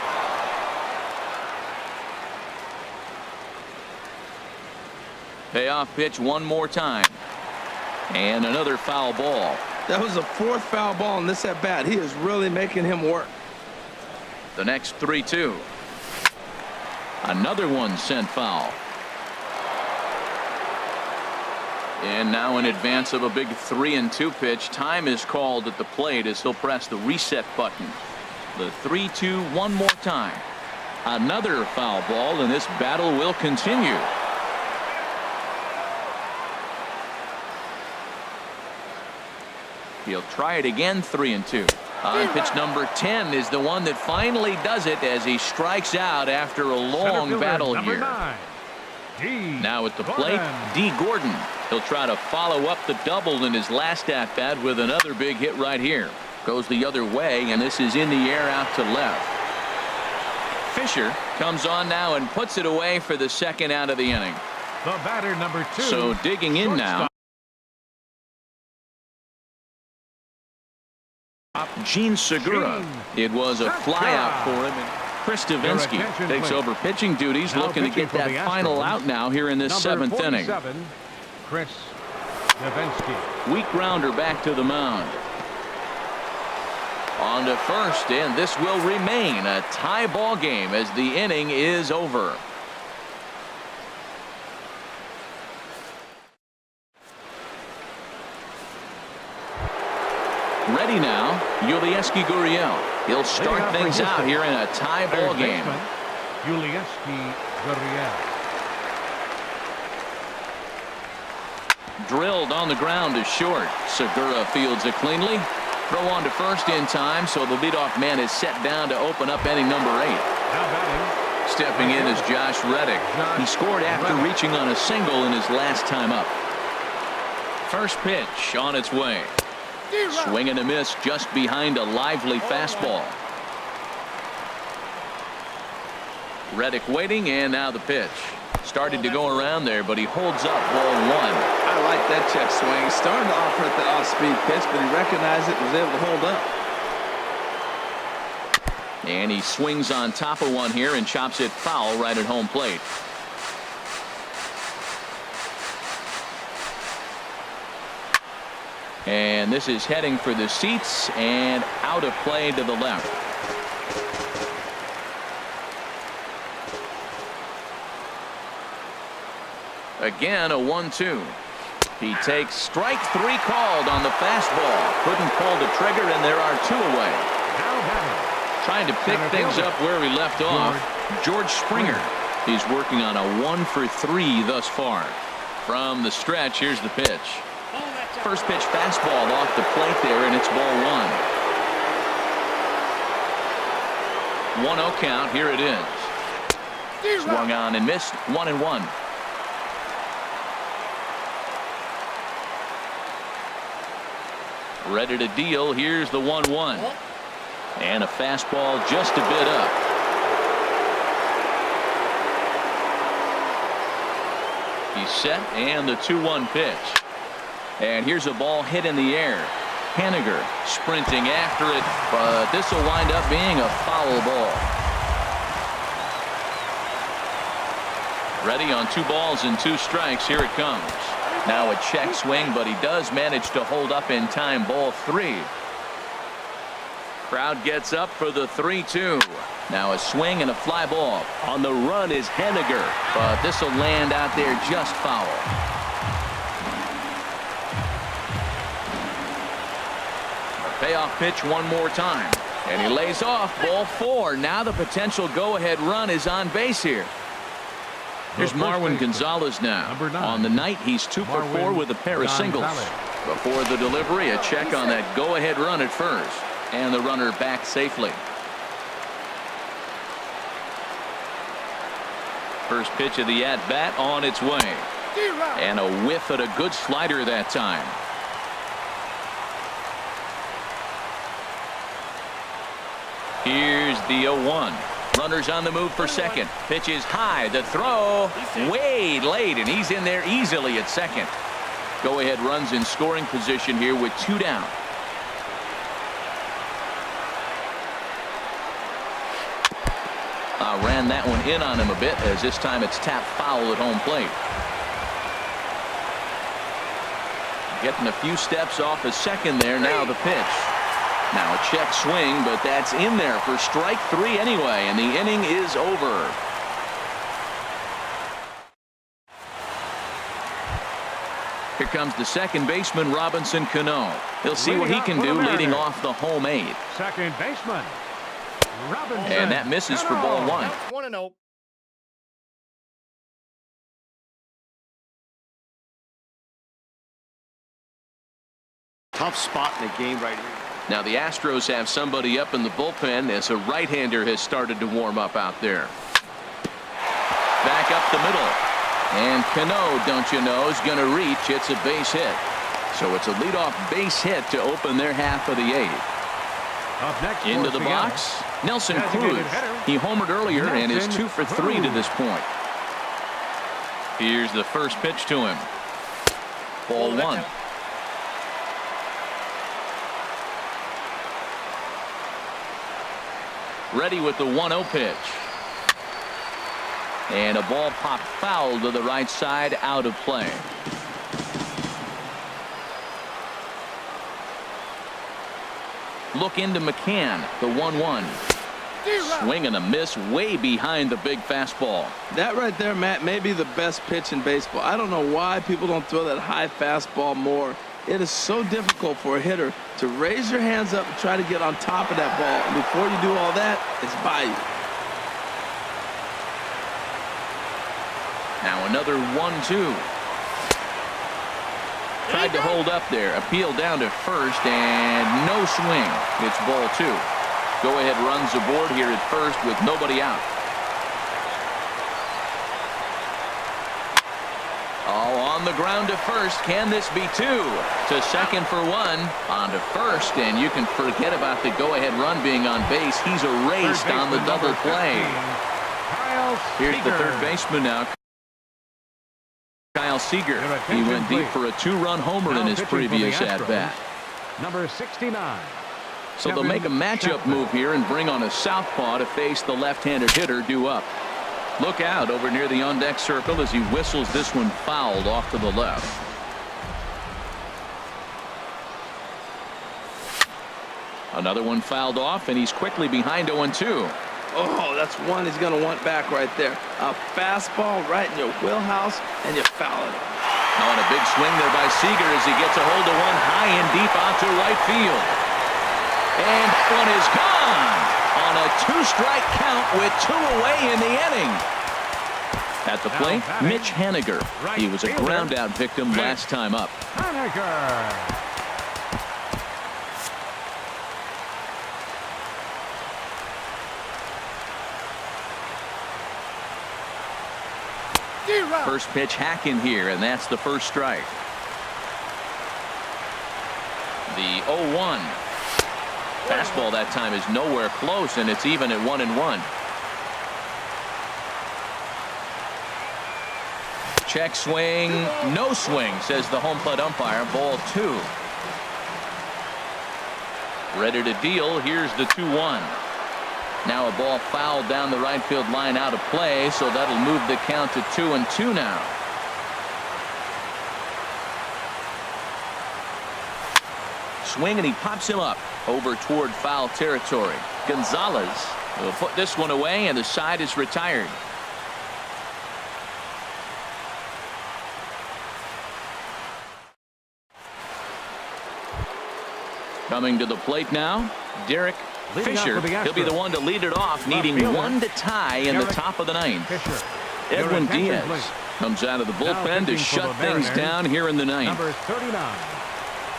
Speaker 1: Payoff pitch one more time. And another foul ball.
Speaker 3: That was the 4th foul ball in this at bat. He is really making him work.
Speaker 1: The next 3-2. Another one sent foul. And now in advance of a big 3-2 pitch, time is called at the plate as he'll press the reset button. The 3-2 one more time. Another foul ball, and this battle will continue. He'll try it again, 3-2. On pitch number 10 is the one that finally does it as he strikes out after a long battle here.
Speaker 4: 9, D.
Speaker 1: Now at the plate, D. Gordon. He'll try to follow up the double in his last at bat with another big hit right here. Goes the other way, and this is in the air out to left. Fisher comes on now and puts it away for the second out of the inning.
Speaker 4: The batter, number 2.
Speaker 1: So digging in now, Gene Segura. It was a flyout for him. Chris Davinsky takes over pitching duties, looking to get that final out now here in this 7th inning.
Speaker 4: Chris Davinsky.
Speaker 1: Weak grounder back to the mound. On to first, and this will remain a tie ball game as the inning is over. Ready now, Yulieski Gurriel. He'll start things out here in a tie ball game.
Speaker 4: Yulieski Gurriel.
Speaker 1: Drilled on the ground to short. Segura fields it cleanly. Throw on to first in time, so the leadoff man is set down to open up inning number 8. Stepping in is Josh Reddick. He scored after reaching on a single in his last time up. First pitch on its way. Swing and a miss just behind a lively fastball. Reddick waiting, and now the pitch. Started to go around there, but he holds up ball 1.
Speaker 3: I like that check swing. Started to offer at the off-speed pitch, but he recognized it and was able to hold up.
Speaker 1: And he swings on top of one here and chops it foul right at home plate. And this is heading for the seats and out of play to the left. Again, a 1-2. He takes strike 3 called on the fastball. Couldn't pull the trigger, and there are 2 away. Trying to pick things up where we left off. George Springer. He's working on a 1 for 3 thus far. From the stretch, here's the pitch. First pitch fastball off the plate there, and it's ball 1. 1-0 count. Here it is. Swung on and missed. 1-1. Ready to deal. Here's the 1-1. And a fastball just a bit up. He's set, and the 2-1 pitch. And here's a ball hit in the air. Haniger sprinting after it, but this will wind up being a foul ball. Ready on 2 balls and 2 strikes. Here it comes. Now a check swing, but he does manage to hold up in time. Ball 3. Crowd gets up for the 3-2. Now a swing and a fly ball.
Speaker 5: On the run is Henniger.
Speaker 1: But this will land out there just foul. Payoff pitch one more time. And he lays off. Ball 4. Now the potential go-ahead run is on base here. Here's Marwin Gonzalez now. On the night, he's 2 for 4 with a pair of singles. Before the delivery, a check on that go-ahead run at first. And the runner back safely. First pitch of the at-bat on its way. And a whiff at a good slider that time. Here's the 0-1. Runners on the move for second. Pitch is high. The throw way late, and he's in there easily at second. Go-ahead runs in scoring position here with 2 down. Ran that one in on him a bit, as this time it's tapped foul at home plate. Getting a few steps off his second there. Now the pitch. Now a check swing, but that's in there for strike 3 anyway, and the inning is over. Here comes the second baseman, Robinson Cano. He'll see what he can do leading off the home 8.
Speaker 4: Second baseman, Robinson.
Speaker 1: And that misses for ball 1.
Speaker 6: 1-0.
Speaker 2: Tough spot in the game right here.
Speaker 1: Now the Astros have somebody up in the bullpen as a right-hander has started to warm up out there. Back up the middle. And Cano, don't you know, is going to reach. It's a base hit. So it's a leadoff base hit to open their half of the 8th.
Speaker 4: Up next
Speaker 1: Into the
Speaker 4: Seattle,
Speaker 1: box, Nelson
Speaker 4: designated
Speaker 1: Cruz.
Speaker 4: hitter,
Speaker 1: He homered earlier and is
Speaker 4: Nelson
Speaker 1: 2 for 3 to
Speaker 4: Cruz.
Speaker 1: this point. Here's the first pitch to him. Ball 1. Ready with the 1-0 pitch. And a ball popped foul to the right side, out of play. Look into McCann, the 1-1. Swing and a miss way behind the big fastball.
Speaker 3: That right there, Matt, may be the best pitch in baseball. I don't know why people don't throw that high fastball more. It is so difficult for a hitter to raise your hands up and try to get on top of that ball. And before you do all that, it's by you.
Speaker 1: Now another 1-2. Tried to hold up there. Appeal down to first, and no swing. It's ball 2. Go-ahead runs aboard here at first with nobody out. Oh, on the ground to first. Can this be 2? To second for 1. On to first, and you can forget about the go-ahead run being on base. He's erased on the double play. Here's the third baseman now, Kyle Seager. He went deep for a 2-run homer in his previous at-bat.
Speaker 4: Number 69.
Speaker 1: So they'll make a matchup move here and bring on a southpaw to face the left-handed hitter due up. Look out over near the on-deck circle as he whistles this one fouled off to the left. Another one fouled off, and he's quickly behind 0-2.
Speaker 3: Oh, that's one he's going to want back right there. A fastball right in your wheelhouse, and you foul it.
Speaker 1: Oh, and a big swing there by Seager as he gets a hold of one high and deep onto right field. And one is gone on a 2-strike count with 2 away in the inning. At the plate, Mitch Henniger. He was a ground-out victim last time up.
Speaker 4: Henniger.
Speaker 1: First pitch hacking here, and that's the first strike. The 0-1. Fastball that time is nowhere close, and it's even at 1-1. Check swing, no swing, says the home plate umpire. Ball 2. Ready to deal. Here's the 2-1. Now a ball fouled down the right field line, out of play, so that'll move the count to 2-2 now. swing, and he pops him up over toward foul territory. Gonzalez will put this one away, and the side is retired. Coming to the plate now, Derek Fisher. He'll be the one to lead it off, needing one to tie in the top of the ninth. Edwin Diaz comes out of the bullpen to shut things down here in the ninth.
Speaker 4: Number 39,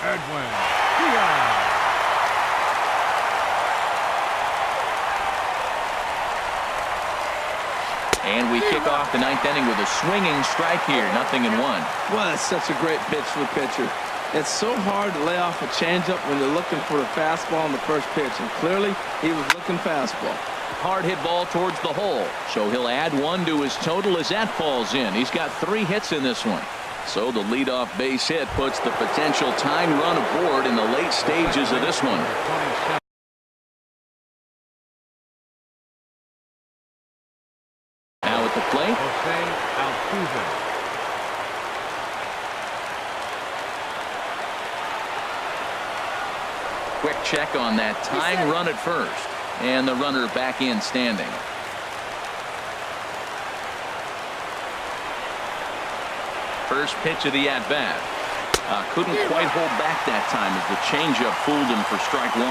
Speaker 4: Edwin Diaz.
Speaker 1: And we kick off the ninth inning with a swinging strike here, 0-1.
Speaker 3: Well, that's such a great pitch for the pitcher. It's so hard to lay off a changeup when you're looking for the fastball on the first pitch, and clearly he was looking fastball.
Speaker 1: Hard hit ball towards the hole, so he'll add one to his total as that falls in. He's got 3 hits in this one. So the leadoff base hit puts the potential tying run aboard in the late stages of this one. Now at the plate, quick check on that tying run at first, and the runner back in standing. First pitch of the at-bat. Couldn't quite hold back that time as the changeup fooled him for strike 1.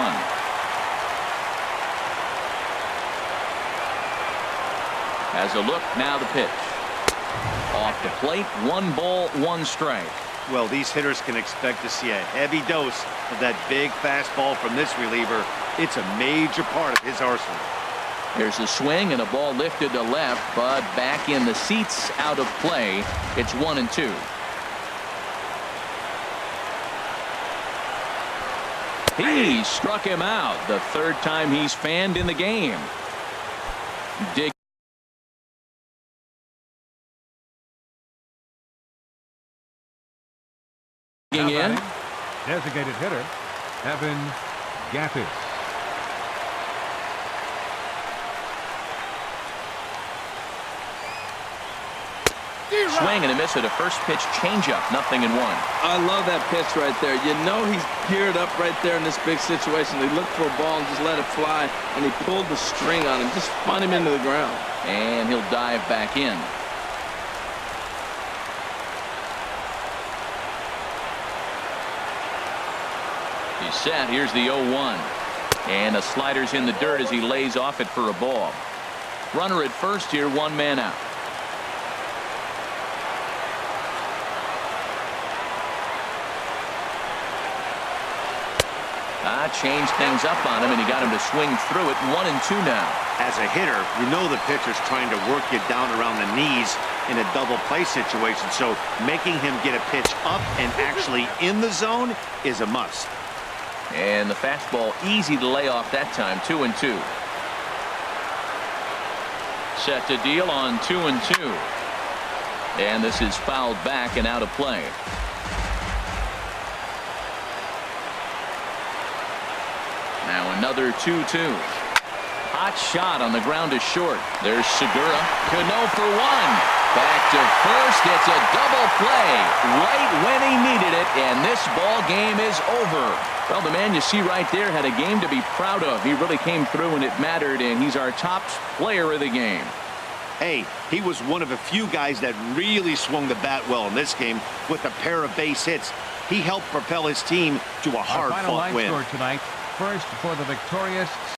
Speaker 1: As a look, now the pitch. Off the plate, 1 ball, 1 strike.
Speaker 2: Well, these hitters can expect to see a heavy dose of that big fastball from this reliever. It's a major part of his arsenal.
Speaker 1: There's a swing and a ball lifted to left, but back in the seats, out of play. It's 1-2. He struck him out, the 3rd time he's fanned in the game. Digging in.
Speaker 4: Designated hitter, Evan Gappis.
Speaker 1: Swing and a miss at a first pitch changeup, 0-1.
Speaker 3: I love that pitch right there. You know he's geared up right there in this big situation. He looked for a ball and just let it fly, and he pulled the string on him, just spun him into the ground.
Speaker 1: And he'll dive back in. He's set. Here's the 0-1. And the slider's in the dirt as he lays off it for a ball. Runner at first here, 1 man out. Changed things up on him, and he got him to swing through it. 1-2 now.
Speaker 2: As a hitter, you know the pitcher's trying to work you down around the knees in a double play situation, so making him get a pitch up and actually in the zone is a must.
Speaker 1: And the fastball easy to lay off that time. 2-2. Set to deal on 2-2. And this is fouled back and out of play. Now another 2-2. Hot shot on the ground is short. There's Segura. Cano for 1. Back to first. It's a double play right when he needed it, and this ball game is over. Well, the man you see right there had a game to be proud of. He really came through when it mattered, and he's our top player of the game.
Speaker 2: Hey, he was one of a few guys that really swung the bat well in this game with a pair of base hits. He helped propel his team to a hard-fought win.
Speaker 4: Tonight, first for the victorious